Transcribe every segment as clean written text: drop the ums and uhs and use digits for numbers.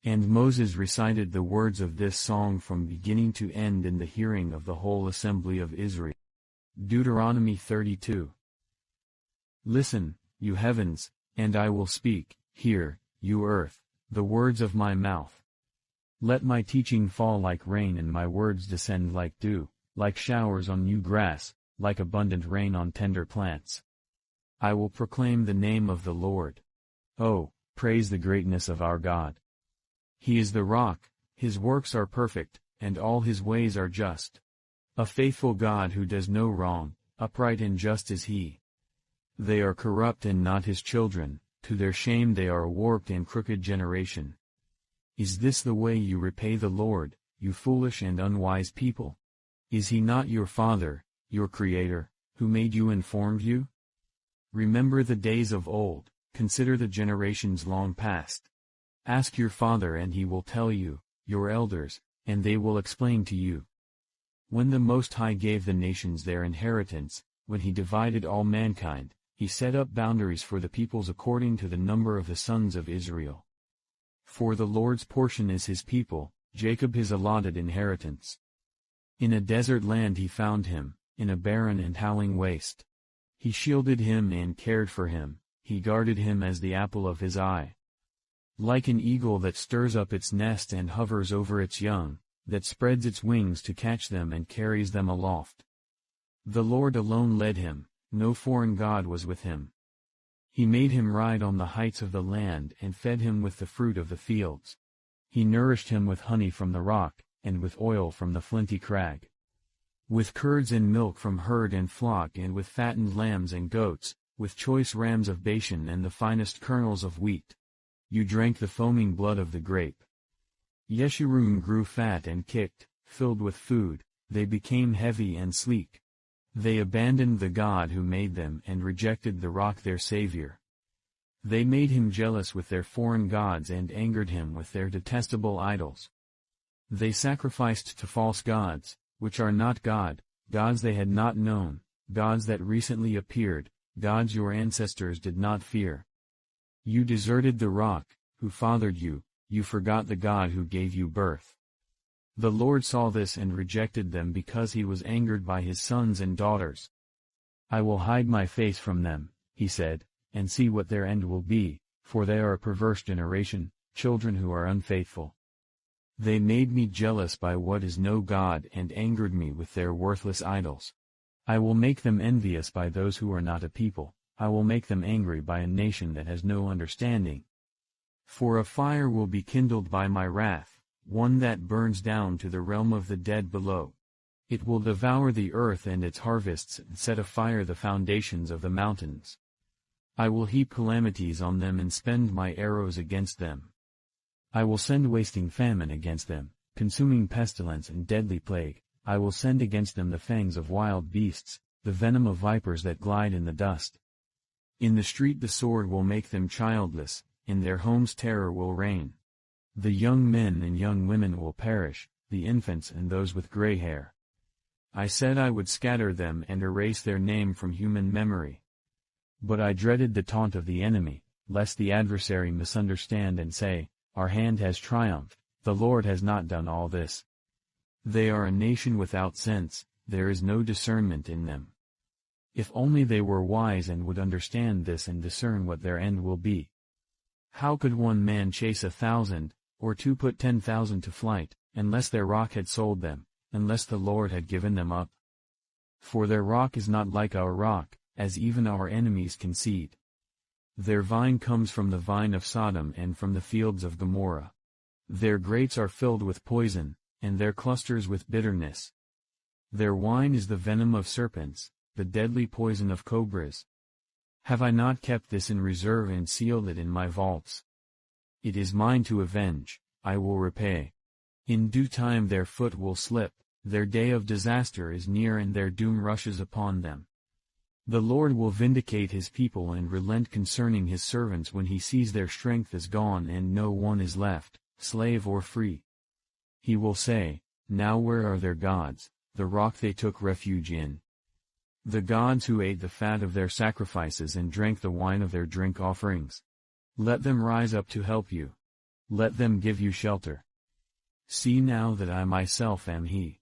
And Moses recited the words of this song from beginning to end in the hearing of the whole assembly of Israel. Deuteronomy 32. Listen, you heavens, and I will speak, hear, you earth, the words of my mouth. Let my teaching fall like rain and my words descend like dew, like showers on new grass, like abundant rain on tender plants. I will proclaim the name of the Lord. Oh, praise the greatness of our God. He is the rock, his works are perfect, and all his ways are just. A faithful God who does no wrong, upright and just is he. They are corrupt and not his children, to their shame they are a warped and crooked generation. Is this the way you repay the Lord, you foolish and unwise people? Is he not your Father, your Creator, who made you and formed you? Remember the days of old, consider the generations long past. Ask your father and he will tell you, your elders, and they will explain to you. When the Most High gave the nations their inheritance, when he divided all mankind, he set up boundaries for the peoples according to the number of the sons of Israel. For the Lord's portion is his people, Jacob his allotted inheritance. In a desert land he found him, in a barren and howling waste. He shielded him and cared for him, he guarded him as the apple of his eye. Like an eagle that stirs up its nest and hovers over its young, that spreads its wings to catch them and carries them aloft. The Lord alone led him, no foreign god was with him. He made him ride on the heights of the land and fed him with the fruit of the fields. He nourished him with honey from the rock, and with oil from the flinty crag. With curds and milk from herd and flock and with fattened lambs and goats, with choice rams of Bashan and the finest kernels of wheat. You drank the foaming blood of the grape. Yeshurun grew fat and kicked, filled with food, they became heavy and sleek. They abandoned the God who made them and rejected the rock their Savior. They made him jealous with their foreign gods and angered him with their detestable idols. They sacrificed to false gods, which are not God, gods they had not known, gods that recently appeared, gods your ancestors did not fear. You deserted the rock, who fathered you, you forgot the God who gave you birth. The Lord saw this and rejected them because he was angered by his sons and daughters. I will hide my face from them, he said, and see what their end will be, for they are a perverse generation, children who are unfaithful. They made me jealous by what is no God and angered me with their worthless idols. I will make them envious by those who are not a people, I will make them angry by a nation that has no understanding. For a fire will be kindled by my wrath, one that burns down to the realm of the dead below. It will devour the earth and its harvests and set afire the foundations of the mountains. I will heap calamities on them and spend my arrows against them. I will send wasting famine against them, consuming pestilence and deadly plague. I will send against them the fangs of wild beasts, the venom of vipers that glide in the dust. In the street the sword will make them childless, in their homes terror will reign. The young men and young women will perish, the infants and those with gray hair. I said I would scatter them and erase their name from human memory. But I dreaded the taunt of the enemy, lest the adversary misunderstand and say, our hand has triumphed, the Lord has not done all this. They are a nation without sense, there is no discernment in them. If only they were wise and would understand this and discern what their end will be. How could one man chase 1,000, or two put 10,000 to flight, unless their rock had sold them, unless the Lord had given them up? For their rock is not like our rock, as even our enemies concede. Their vine comes from the vine of Sodom and from the fields of Gomorrah. Their grapes are filled with poison, and their clusters with bitterness. Their wine is the venom of serpents, the deadly poison of cobras. Have I not kept this in reserve and sealed it in my vaults? It is mine to avenge, I will repay. In due time their foot will slip, their day of disaster is near and their doom rushes upon them. The Lord will vindicate his people and relent concerning his servants when he sees their strength is gone and no one is left, slave or free. He will say, now where are their gods, the rock they took refuge in? The gods who ate the fat of their sacrifices and drank the wine of their drink offerings. Let them rise up to help you. Let them give you shelter. See now that I myself am He.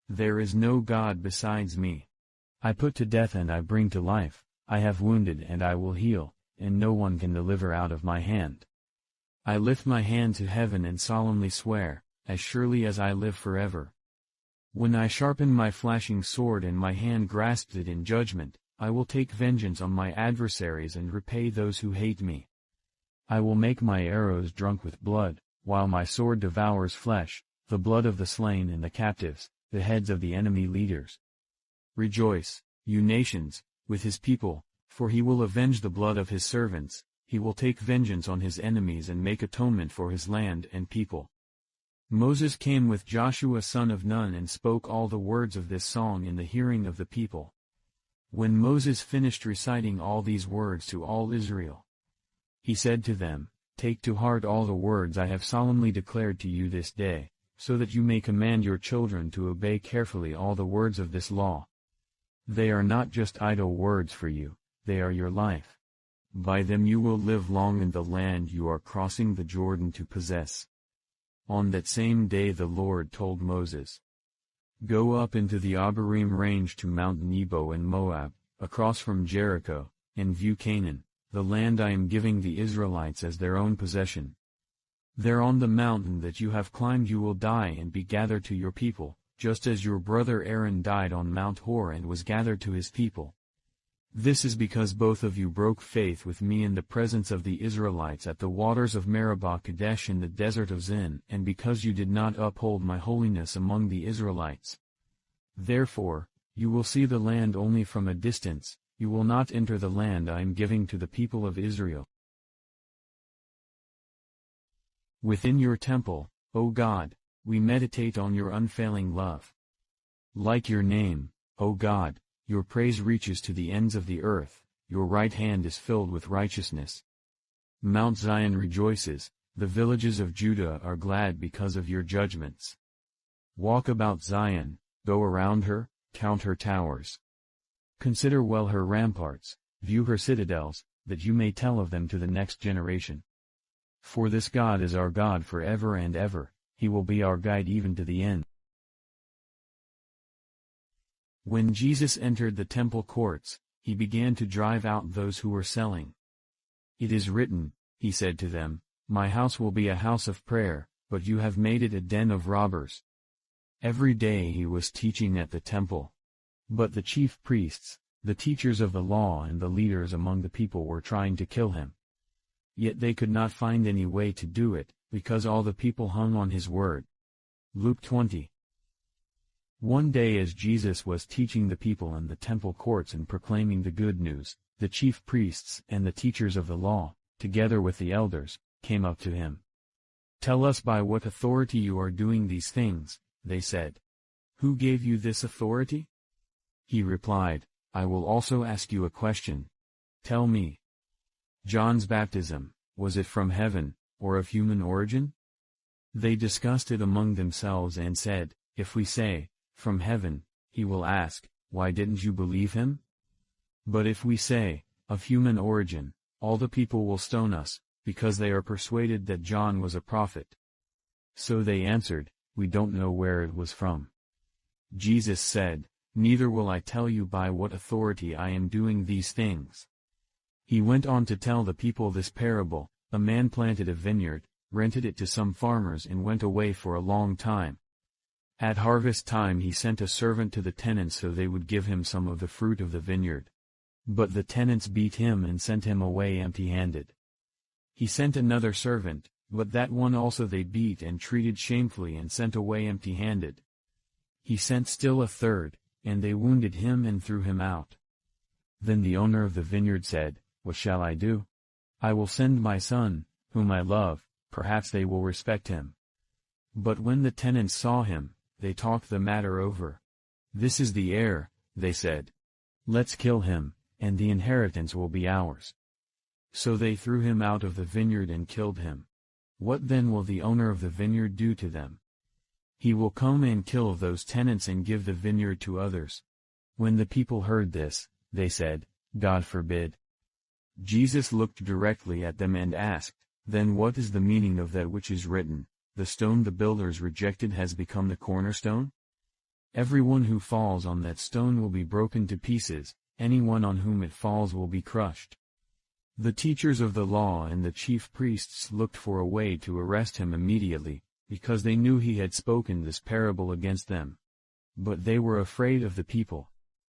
There is no God besides me. I put to death and I bring to life, I have wounded and I will heal, and no one can deliver out of my hand. I lift my hand to heaven and solemnly swear, as surely as I live forever. When I sharpen my flashing sword and my hand grasps it in judgment, I will take vengeance on my adversaries and repay those who hate me. I will make my arrows drunk with blood, while my sword devours flesh, the blood of the slain and the captives, the heads of the enemy leaders. Rejoice, you nations, with his people, for he will avenge the blood of his servants, he will take vengeance on his enemies and make atonement for his land and people. Moses came with Joshua son of Nun and spoke all the words of this song in the hearing of the people. When Moses finished reciting all these words to all Israel, he said to them, Take to heart all the words I have solemnly declared to you this day, so that you may command your children to obey carefully all the words of this law. They are not just idle words for you, they are your life. By them you will live long in the land you are crossing the Jordan to possess. On that same day the Lord told Moses, Go up into the Abarim range to Mount Nebo in Moab, across from Jericho, and view Canaan, the land I am giving the Israelites as their own possession. There on the mountain that you have climbed you will die and be gathered to your people, just as your brother Aaron died on Mount Hor and was gathered to his people. This is because both of you broke faith with me in the presence of the Israelites at the waters of Meribah Kadesh in the desert of Zin, and because you did not uphold my holiness among the Israelites. Therefore, you will see the land only from a distance, you will not enter the land I am giving to the people of Israel. Within your temple, O God, we meditate on your unfailing love. Like your name, O God, your praise reaches to the ends of the earth, your right hand is filled with righteousness. Mount Zion rejoices, the villages of Judah are glad because of your judgments. Walk about Zion, go around her, count her towers. Consider well her ramparts, view her citadels, that you may tell of them to the next generation. For this God is our God forever and ever, he will be our guide even to the end. When Jesus entered the temple courts, he began to drive out those who were selling. It is written, he said to them, My house will be a house of prayer, but you have made it a den of robbers. Every day he was teaching at the temple. But the chief priests, the teachers of the law and the leaders among the people were trying to kill him. Yet they could not find any way to do it, because all the people hung on his word. Luke 20. One day as Jesus was teaching the people in the temple courts and proclaiming the good news, the chief priests and the teachers of the law, together with the elders, came up to him. Tell us by what authority you are doing these things, they said. Who gave you this authority? He replied, I will also ask you a question. Tell me. John's baptism, was it from heaven, or of human origin? They discussed it among themselves and said, If we say, from heaven, he will ask, Why didn't you believe him? But if we say, of human origin, all the people will stone us, because they are persuaded that John was a prophet. So they answered, We don't know where it was from. Jesus said, Neither will I tell you by what authority I am doing these things. He went on to tell the people this parable, A man planted a vineyard, rented it to some farmers and went away for a long time. At harvest time he sent a servant to the tenants so they would give him some of the fruit of the vineyard. But the tenants beat him and sent him away empty-handed. He sent another servant, but that one also they beat and treated shamefully and sent away empty-handed. He sent still a third, and they wounded him and threw him out. Then the owner of the vineyard said, What shall I do? I will send my son, whom I love, perhaps they will respect him. But when the tenants saw him, they talked the matter over. This is the heir, they said. Let's kill him, and the inheritance will be ours. So they threw him out of the vineyard and killed him. What then will the owner of the vineyard do to them? He will come and kill those tenants and give the vineyard to others. When the people heard this, they said, God forbid. Jesus looked directly at them and asked, Then what is the meaning of that which is written, "The stone the builders rejected has become the cornerstone"? Everyone who falls on that stone will be broken to pieces, anyone on whom it falls will be crushed. The teachers of the law and the chief priests looked for a way to arrest him immediately, because they knew he had spoken this parable against them. But they were afraid of the people,